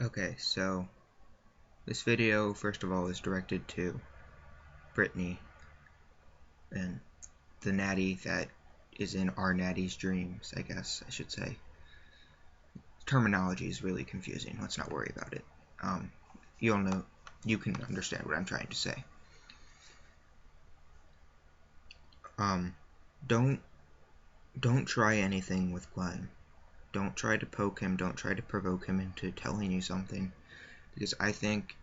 Okay, so this video, first of all, is directed to Brittany and the natty that is in our natty's dreams, I guess I should say. Terminology is really confusing. Let's not worry about it. You'll know, you can understand what I'm trying to say. Don't try anything with Glenn. Don't try to poke him. Don't try to provoke him into telling you something, because I think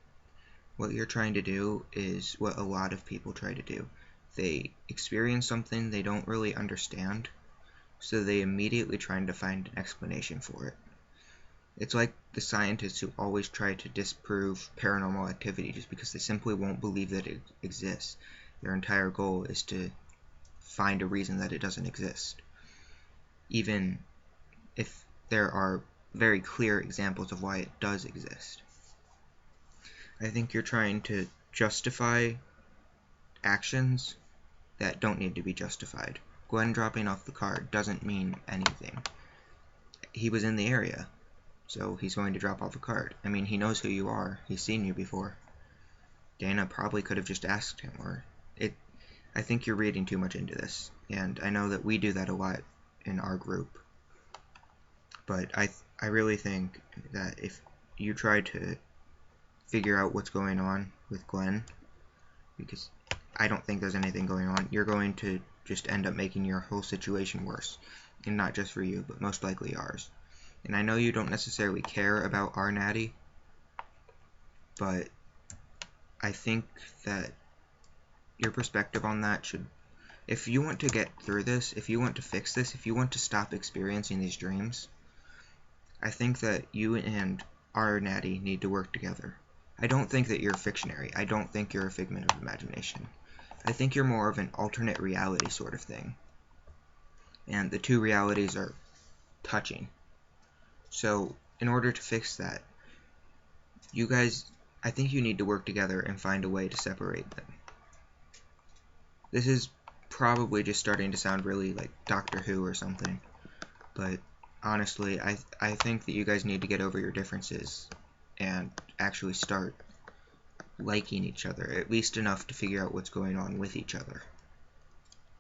what you're trying to do is what a lot of people try to do. They experience something they don't really understand, so they immediately try to find an explanation for it. It's like the scientists who always try to disprove paranormal activity just because they simply won't believe that it exists. Their entire goal is to find a reason that it doesn't exist, even if there are very clear examples of why it does exist. I think you're trying to justify actions that don't need to be justified. Glenn dropping off the card doesn't mean anything. He was in the area, so he's going to drop off a card. I mean, he knows who you are. He's seen you before. Dana probably could have just asked him, or it. I think you're reading too much into this, and I know that we do that a lot in our group. But I really think that if you try to figure out what's going on with Glenn, because I don't think there's anything going on, you're going to just end up making your whole situation worse. And not just for you, but most likely ours. And I know you don't necessarily care about our natty, but I think that your perspective on that should, if you want to get through this, if you want to fix this, if you want to stop experiencing these dreams, I think that you and our natty need to work together. I don't think that you're a fictionary. I don't think you're a figment of imagination. I think you're more of an alternate reality sort of thing. And the two realities are touching. So, in order to fix that, you guys, I think you need to work together and find a way to separate them. This is probably just starting to sound really like Doctor Who or something, but honestly, I think that you guys need to get over your differences and actually start liking each other, at least enough to figure out what's going on with each other,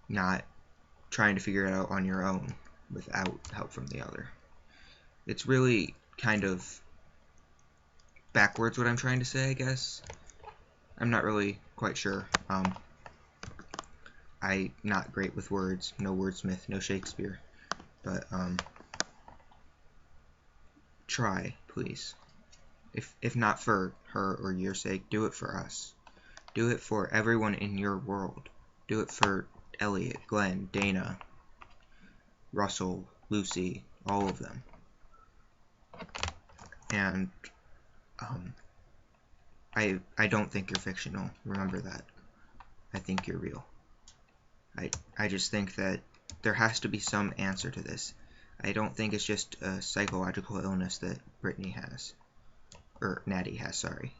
not trying to figure it out on your own without help from the other. It's really kind of backwards what I'm trying to say, I guess. I'm not really quite sure. I'm not great with words, no wordsmith, no Shakespeare, but try, please. If not for her or your sake, do it for us. Do it for everyone in your world. Do it for Elliot, Glenn, Dana, Russell, Lucy, all of them. And I don't think you're fictional. Remember that. I think you're real. I just think that there has to be some answer to this. I don't think it's just a psychological illness that Brittany has. Or Natty has, sorry.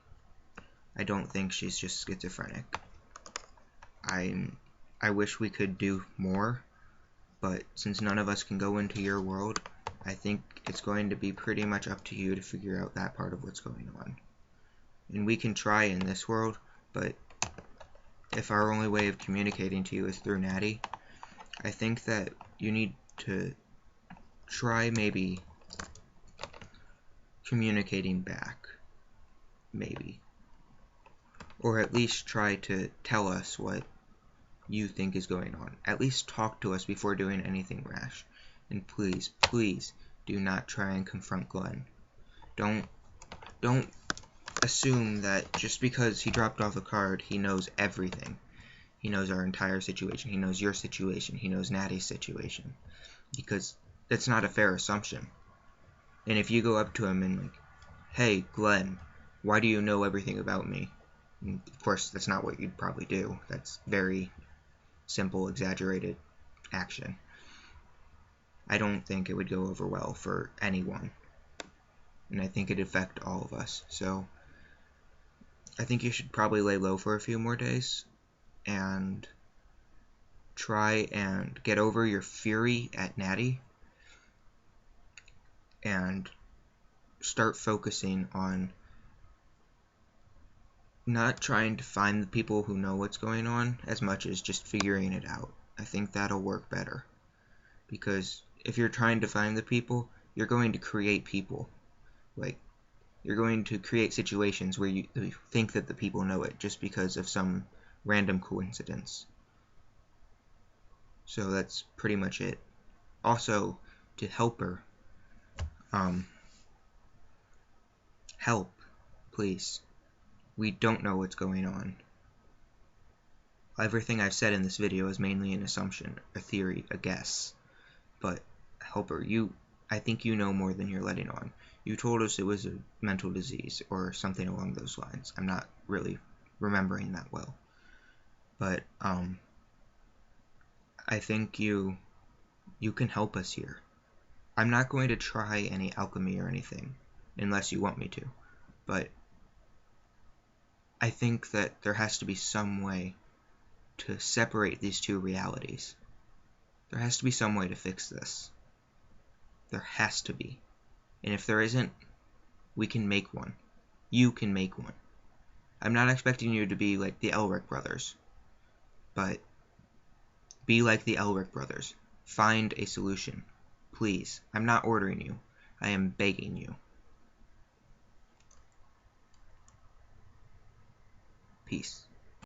I don't think she's just schizophrenic. I wish we could do more, but since none of us can go into your world, I think it's going to be pretty much up to you to figure out that part of what's going on. And we can try in this world, but if our only way of communicating to you is through Natty, I think that you need to try maybe communicating back. Maybe. Or at least try to tell us what you think is going on. At least talk to us before doing anything rash. And please, please, do not try and confront Glenn. Don't assume that just because he dropped off a card, he knows everything. He knows our entire situation. He knows your situation. He knows Natty's situation. Because that's not a fair assumption. And if you go up to him and like, hey, Glenn, why do you know everything about me? And of course, that's not what you'd probably do. That's very simple, exaggerated action. I don't think it would go over well for anyone. And I think it'd affect all of us. So I think you should probably lay low for a few more days and try and get over your fury at Natty and start focusing on not trying to find the people who know what's going on as much as just figuring it out. I think that'll work better. Because if you're trying to find the people, you're going to create people. Like, you're going to create situations where you think that the people know it just because of some random coincidence. So that's pretty much it. Also, to help her, help, please. We don't know what's going on. Everything I've said in this video is mainly an assumption, a theory, a guess. But, helper, I think you know more than you're letting on. You told us it was a mental disease, or something along those lines. I'm not really remembering that well. But, I think you can help us here. I'm not going to try any alchemy or anything, unless you want me to. But, I think that there has to be some way to separate these two realities. There has to be some way to fix this. There has to be. And if there isn't, we can make one. You can make one. I'm not expecting you to be like the Elric Brothers, but be like the Elric Brothers. Find a solution. Please. I'm not ordering you. I am begging you. Peace.